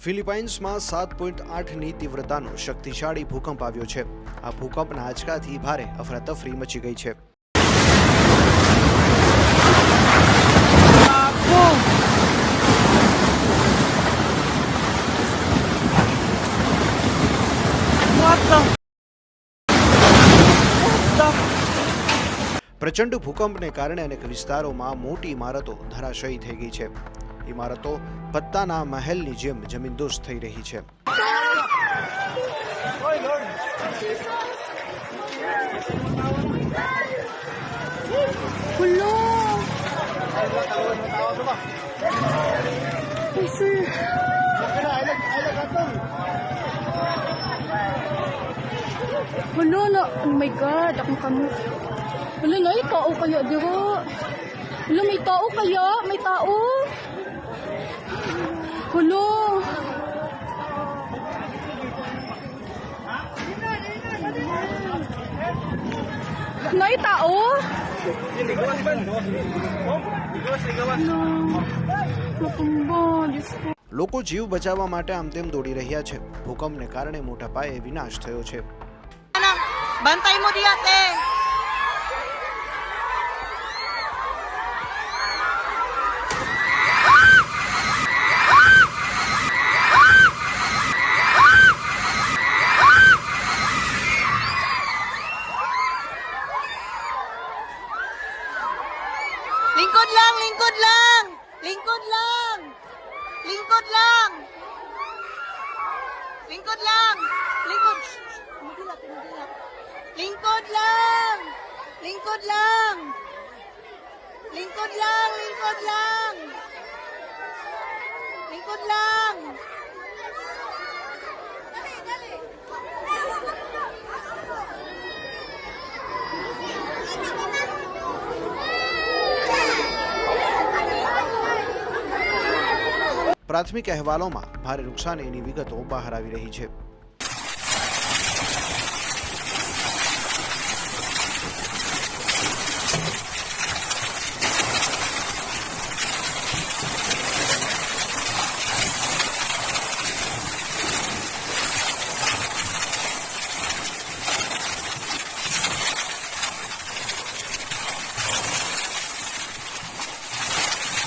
ફિલિપાઇન્સમાં 7.8ની તીવ્રતાનો શક્તિશાળી ભૂકંપ આવ્યો છે। આ ભૂકંપના આંચકાથી ભારે અફરાતફરી મચી ગઈ છે। પ્રચંડ ભૂકંપને કારણે અનેક વિસ્તારોમાં મોટી ઇમારતો ધરાશયી થઈ ગઈ છે। ઇમારતો પત્તાના મહેલની જેમ જમીનદોસ્ત થઈ રહી છે। Hello na, oh my God, akong kamot. Hello na, may tao kaya dito. Hello, may tao kaya? May tao? Hello. May tao? લોકો જીવ બચાવવા માટે આમ તેમ દોડી રહ્યા છે। ભૂકંપને કારણે મોટા પાયે વિનાશ થયો છે। Bantay mo di ate. Lingkod lang, lingkod lang. Lingkod lang. Lingkod lang. Lingkod lang. Lingkod. Lingkod lang! Lingkod lang! Lingkod lang! Lingkod lang! Lingkod lang! Dali, dali! પ્રાથમિક અહેવાલોમાં ભારે નુકસાનીની વિગતો બહાર આવી રહી છે।